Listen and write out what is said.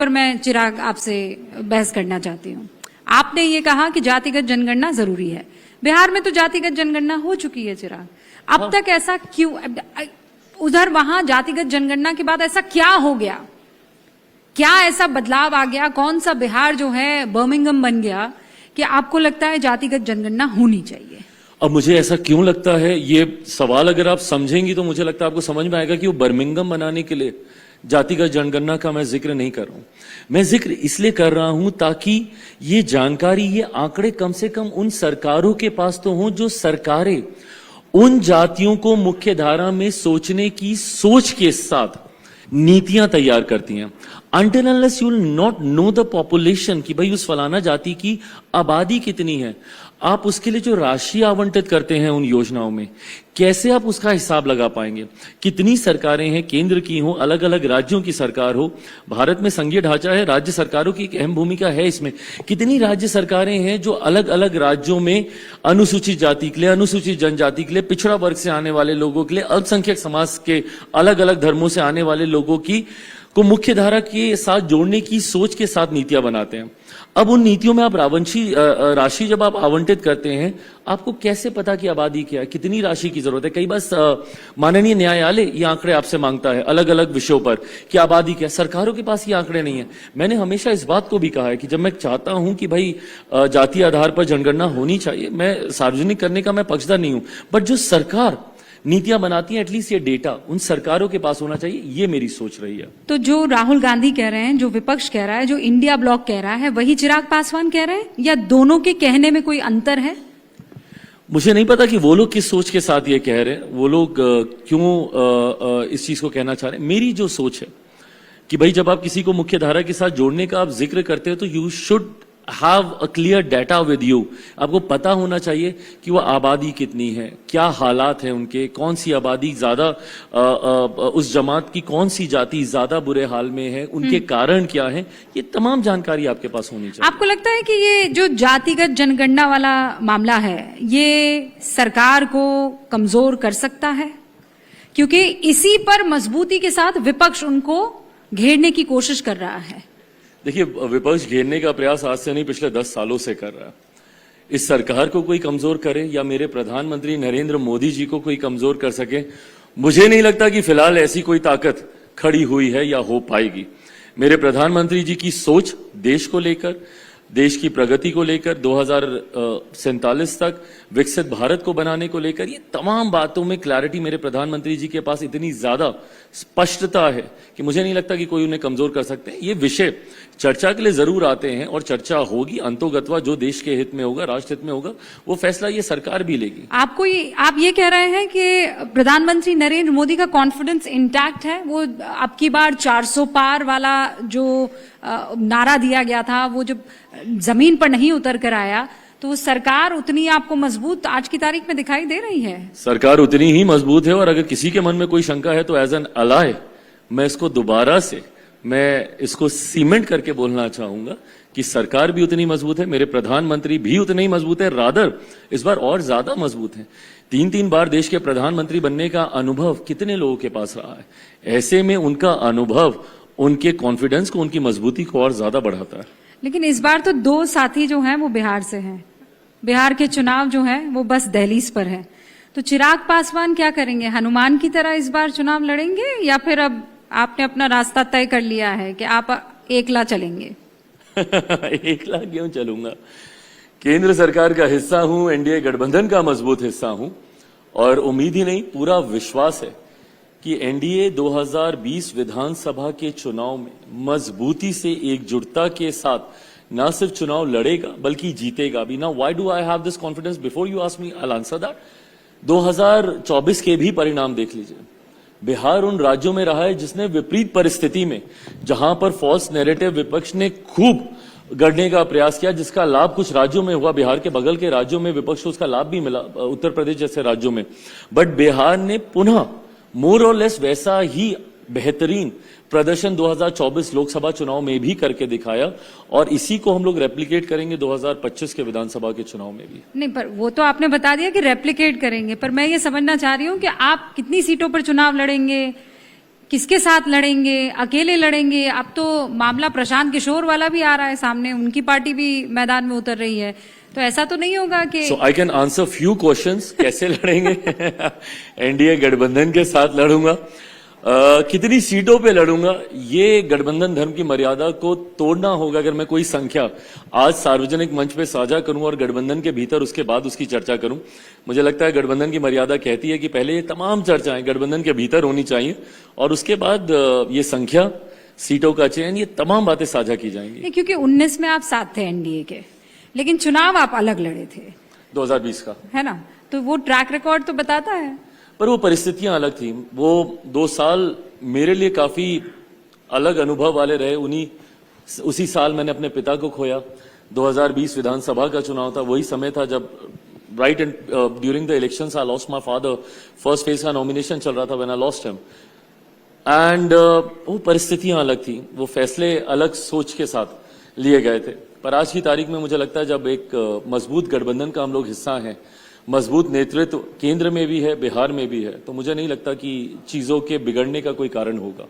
पर मैं चिराग आपसे बहस करना चाहती हूँ। आपने ये कहा कि जातिगत जनगणना जरूरी है। बिहार में तो जातिगत जनगणना हो चुकी है चिराग, अब तक ऐसा क्यों? उधर वहां जातिगत जनगणना के बाद ऐसा क्या हो गया? क्या ऐसा बदलाव आ गया? कौन सा बिहार जो है बर्मिंघम बन गया कि आपको लगता है जातिगत जनगणना होनी चाहिए? अब मुझे ऐसा क्यों लगता है, ये सवाल अगर आप समझेंगी तो मुझे लगता है आपको समझ में आएगा कि वो बर्मिंघम बनाने के लिए जातिगत जनगणना का मैं जिक्र नहीं कर रहा हूं। मैं जिक्र इसलिए कर रहा हूं ताकि ये जानकारी, ये आंकड़े कम से कम उन सरकारों के पास तो हों जो सरकारें उन जातियों को मुख्य धारा में सोचने की सोच के साथ नीतियां तैयार करती हैं। Until unless you will not know the population कि भाई उस फलाना जाति की आबादी कितनी है, आप उसके लिए जो राशि आवंटित करते हैं उन योजनाओं में, कैसे आप उसका हिसाब लगा पाएंगे? कितनी सरकारें हैं, केंद्र की हो, अलग अलग राज्यों की सरकार हो, भारत में संघीय ढांचा है, राज्य सरकारों की एक अहम भूमिका है इसमें। कितनी राज्य सरकारें हैं जो अलग अलग राज्यों में अनुसूचित जाति के लिए, अनुसूचित जनजाति के लिए, पिछड़ा वर्ग से आने वाले लोगों के लिए, अल्पसंख्यक समाज के अलग अलग धर्मों से आने वाले लोगों की को मुख्य धारा के साथ जोड़ने की सोच के साथ नीतियां बनाते हैं। अब उन नीतियों में आप राशि जब आप आवंटित करते हैं, आपको कैसे पता कि आबादी क्या है, कितनी राशि की जरूरत है? कई बार माननीय न्यायालय ये आंकड़े आपसे मांगता है अलग अलग विषयों पर कि आबादी क्या है। सरकारों के पास ये आंकड़े नहीं है। मैंने हमेशा इस बात को भी कहा है कि जब मैं चाहता हूं कि भाई जातीय आधार पर जनगणना होनी चाहिए, मैं सार्वजनिक करने का मैं पक्षधर नहीं हूं, बट जो सरकार नीतियां बनाती हैं, एटलीस्ट ये डेटा उन सरकारों के पास होना चाहिए, ये मेरी सोच रही है। तो जो राहुल गांधी कह रहे हैं, जो विपक्ष कह रहा है, जो इंडिया ब्लॉक कह रहा है, वही चिराग पासवान कह रहे हैं, या दोनों के कहने में कोई अंतर है? मुझे नहीं पता कि वो लोग किस सोच के साथ ये कह रहे हैं, वो लोग क्यों इस चीज को कहना चाह रहे हैं। मेरी जो सोच है कि भाई जब आप किसी को मुख्य धारा के साथ जोड़ने का आप जिक्र करते हो तो you should have a clear data with you. आपको पता होना चाहिए कि वो आबादी कितनी है, क्या हालात हैं उनके, कौन सी आबादी ज्यादा, उस जमात की कौन सी जाति ज्यादा बुरे हाल में है, उनके कारण क्या है, ये तमाम जानकारी आपके पास होनी चाहिए। आपको लगता है कि ये जो जातिगत जनगणना वाला मामला है, ये सरकार को कमजोर कर सकता है? क्योंकि इसी पर मजबूती के साथ विपक्ष उनको घेरने की कोशिश कर रहा है। देखिए, विपक्ष घेरने का प्रयास आज से नहीं, पिछले 10 सालों से कर रहा है। इस सरकार को कोई कमजोर करे या मेरे प्रधानमंत्री नरेंद्र मोदी जी को कोई कमजोर कर सके, मुझे नहीं लगता कि फिलहाल ऐसी कोई ताकत खड़ी हुई है या हो पाएगी। मेरे प्रधानमंत्री जी की सोच देश को लेकर, देश की प्रगति को लेकर, 2047 तक विकसित भारत को बनाने को लेकर, ये तमाम बातों में क्लैरिटी मेरे प्रधानमंत्री जी के पास इतनी ज्यादा स्पष्टता है कि मुझे नहीं लगता कि कोई उन्हें कमजोर कर सकते हैं। ये विषय चर्चा के लिए जरूर आते हैं और चर्चा होगी, अंतोगत्वा जो देश के हित में होगा, राष्ट्र हित में होगा, वो फैसला ये सरकार भी लेगी। आप ये कह रहे हैं कि प्रधानमंत्री नरेंद्र मोदी का कॉन्फिडेंस इंटैक्ट है? वो अब की बार 400 पार वाला जो नारा दिया गया था, वो जब जमीन पर नहीं उतर कर आया, तो वो सरकार उतनी आपको मजबूत आज की तारीख में दिखाई दे रही है? सरकार उतनी ही मजबूत है, और अगर किसी के मन में कोई शंका है तो एज एन अलाय मैं इसको दोबारा से सीमेंट करके बोलना चाहूंगा कि सरकार भी उतनी मजबूत है, मेरे प्रधानमंत्री भी उतने ही मजबूत है, रादर इस बार और ज्यादा मजबूत है। 3 बार देश के प्रधानमंत्री बनने का अनुभव कितने लोगों के पास रहा है? ऐसे में उनका अनुभव उनके कॉन्फिडेंस को, उनकी मजबूती को और ज्यादा बढ़ाता है। लेकिन इस बार तो 2 साथी जो हैं वो बिहार से हैं। बिहार के चुनाव जो है वो बस दहलीज पर है। तो चिराग पासवान क्या करेंगे? हनुमान की तरह इस बार चुनाव लड़ेंगे, या फिर अब आपने अपना रास्ता तय कर लिया है कि आप एकला चलेंगे? एकला क्यों चलूंगा? केंद्र सरकार का हिस्सा हूं, एनडीए गठबंधन का मजबूत हिस्सा हूं, और उम्मीद ही नहीं पूरा विश्वास है कि एनडीए 2020 विधानसभा के चुनाव में मजबूती से, एकजुटता के साथ न सिर्फ चुनाव लड़ेगा बल्कि जीतेगा भी। Now why do I have this confidence? Before you ask me I will answer that. 2024 के भी परिणाम देख लीजिए। बिहार उन राज्यों में रहा है जिसने विपरीत परिस्थिति में, जहां पर फॉल्स नैरेटिव विपक्ष ने खूब गढ़ने का प्रयास किया, जिसका लाभ कुछ राज्यों में हुआ, बिहार के बगल के राज्यों में विपक्ष को उसका लाभ भी मिला, उत्तर प्रदेश जैसे राज्यों में, बट बिहार ने पुनः मोर और लेस वैसा ही बेहतरीन प्रदर्शन 2024 लोकसभा चुनाव में भी करके दिखाया, और इसी को हम लोग रेप्लिकेट करेंगे 2025 के विधानसभा के चुनाव में भी। नहीं, पर वो तो आपने बता दिया कि रेप्लिकेट करेंगे, पर मैं ये समझना चाह रही हूं कि आप कितनी सीटों पर चुनाव लड़ेंगे, किसके साथ लड़ेंगे, अकेले लड़ेंगे? अब तो मामला प्रशांत किशोर वाला भी आ रहा है सामने, उनकी पार्टी भी मैदान में उतर रही है, तो ऐसा तो नहीं होगा कि so I can answer few questions. कैसे लड़ेंगे? एनडीए गठबंधन के साथ लड़ूंगा। कितनी सीटों पे लड़ूंगा, ये गठबंधन धर्म की मर्यादा को तोड़ना होगा अगर मैं कोई संख्या आज सार्वजनिक मंच पे साझा करूं और गठबंधन के भीतर उसके बाद उसकी चर्चा करूं। मुझे लगता है गठबंधन की मर्यादा कहती है कि पहले ये तमाम चर्चाएं गठबंधन के भीतर होनी चाहिए और उसके बाद ये संख्या, सीटों का चयन, ये तमाम बातें साझा की जाएंगी। नहीं, क्योंकि 19 में आप साथ थे एनडीए के, लेकिन चुनाव आप अलग लड़े थे 2020 का, है ना, तो वो ट्रैक रिकॉर्ड तो बताता है। पर वो परिस्थितियां अलग थी। वो 2 साल मेरे लिए काफी अलग अनुभव वाले रहे। उसी साल मैंने अपने पिता को खोया। 2020 विधानसभा का चुनाव था, वही समय था जब right and during the elections I lost my father. First phase का नॉमिनेशन चल रहा था when I lost him and वो परिस्थितियां अलग थी, वो फैसले अलग सोच के साथ लिए गए थे। पर आज की तारीख में मुझे लगता है जब एक मजबूत गठबंधन का हम लोग हिस्सा हैं, मजबूत नेतृत्व केंद्र में भी है, बिहार में भी है, तो मुझे नहीं लगता कि चीजों के बिगड़ने का कोई कारण होगा।